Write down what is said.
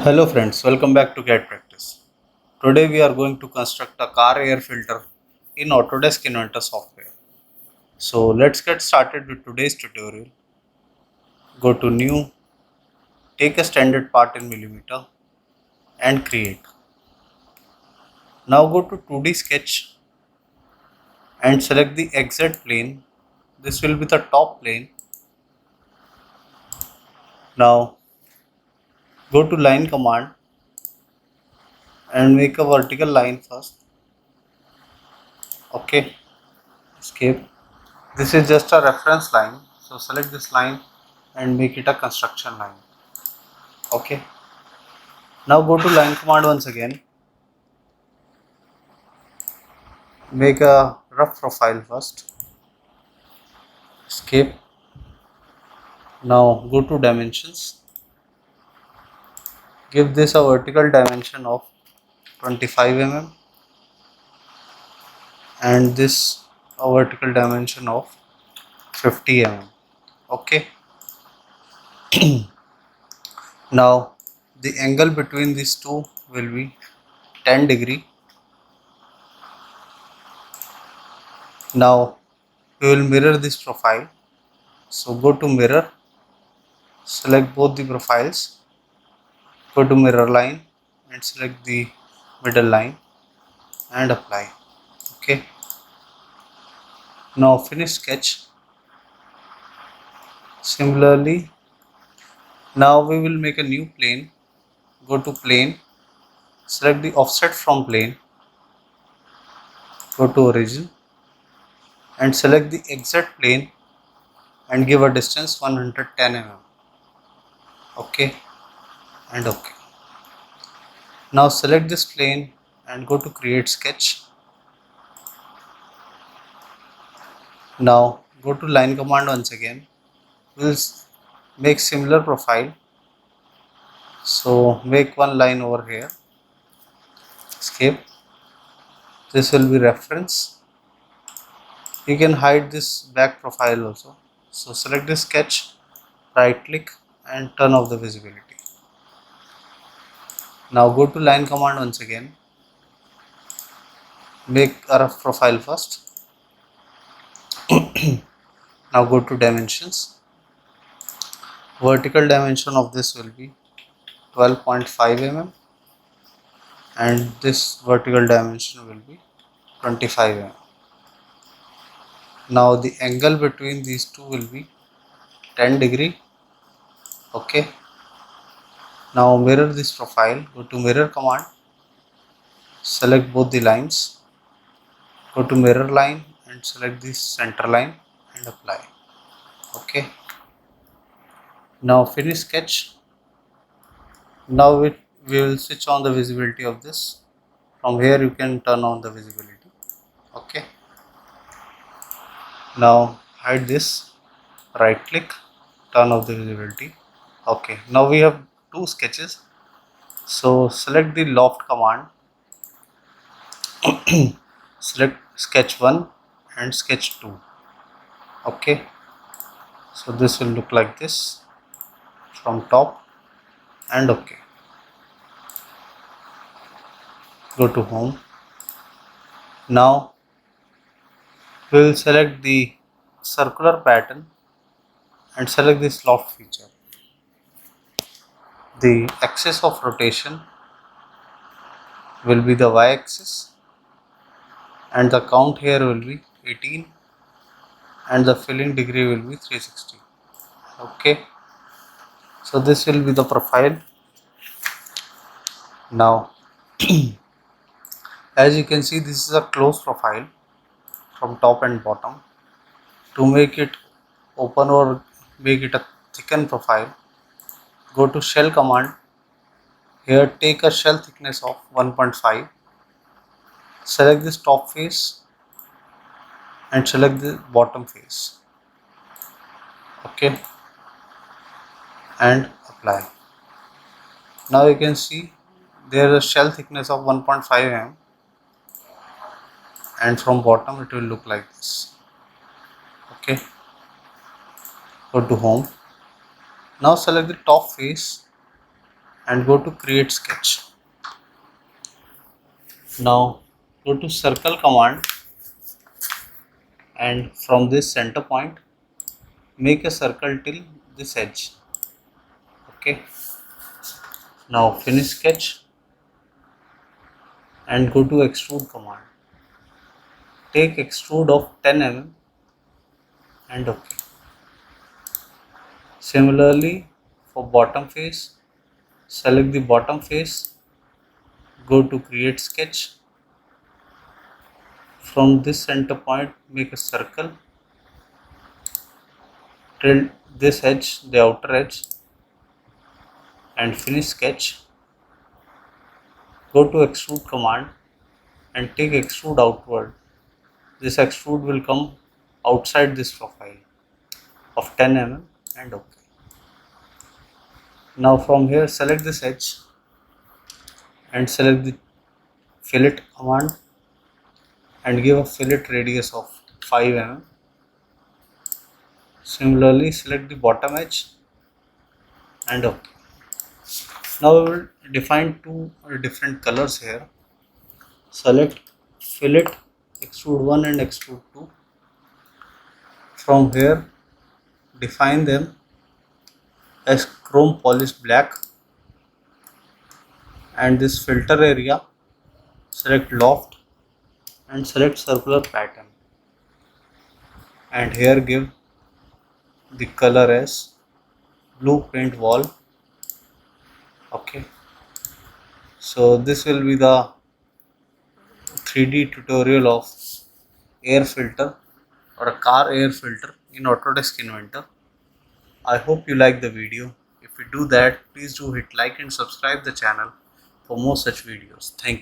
Hello friends, welcome back to CAD Practice. Today we are going to construct a car air filter in Autodesk Inventor software. So let's get started with today's tutorial. Go to New, take a standard part in millimeter and create. Now go to 2D sketch and select the exit plane. This will be the top plane. Now go to line command and make a vertical line first. Okay, escape. This is just a reference line, so select this line and make it a construction line. Okay, now go to line command once again, make a rough profile first, escape. Now go to dimensions, give this a vertical dimension of 25 mm and this a vertical dimension of 50 mm. Okay, now the angle between these two will be 10 degree. Now we will mirror this profile, so go to mirror, select both the profiles, go to mirror line and select the middle line and apply. Okay, now finish sketch. Similarly, now we will make a new plane, go to plane, select the offset from plane, go to origin and select the exit plane and give a distance 110 mm. Okay, and okay. Now select this plane and go to create sketch. Now go to line command once again. We'll make similar profile, so make one line over here, escape. This will be reference. You can hide this back profile also, so select this sketch, right click and turn off the visibility. Now go to line command once again, make a rough profile first. Now go to dimensions, vertical dimension of this will be 12.5 mm and this vertical dimension will be 25 mm. Now the angle between these two will be 10 degree. Okay, now mirror this profile, go to mirror command, select both the lines, go to mirror line and select this center line and apply. Okay, now finish sketch. Now we will switch on the visibility of this. From here you can turn on the visibility. Okay, now hide this, right click, turn off the visibility. Okay, now we have two sketches, so select the loft command, select sketch 1 and sketch 2. Okay, so this will look like this from top and okay. Go to home. Now we will select the circular pattern and select this loft feature. The axis of rotation will be the y-axis and the count here will be 18 and the filling degree will be 360. Okay, so this will be the profile. Now as you can see, this is a closed profile from top and bottom. To make it open or make it a thickened profile, go to shell command. Here take a shell thickness of 1.5, select this top face and select the bottom face. Okay, and apply. Now you can see there is a shell thickness of 1.5 mm and from bottom it will look like this. Okay, go to home. Now select the top face and go to create sketch. Now go to circle command and from this center point make a circle till this edge. Okay. Now finish sketch and go to extrude command. Take extrude of 10 mm and OK. Similarly for bottom face, select the bottom face, go to create sketch. From this center point make a circle till this edge, the outer edge, and finish sketch. Go to extrude command and take extrude outward. This extrude will come outside this profile of 10 mm and OK. Now from here select this edge and select the fillet command and give a fillet radius of 5 mm. Similarly select the bottom edge and OK. Now we will define two different colors here. Select fillet extrude 1 and extrude 2. From here define them as chrome polished black, and this filter area select loft and select circular pattern, and here give the color as blue paint wall. Okay, so this will be the 3D tutorial of air filter or a car air filter in Autodesk Inventor. I hope you like the video. If you do that, please do hit like and subscribe the channel for more such videos. Thank you.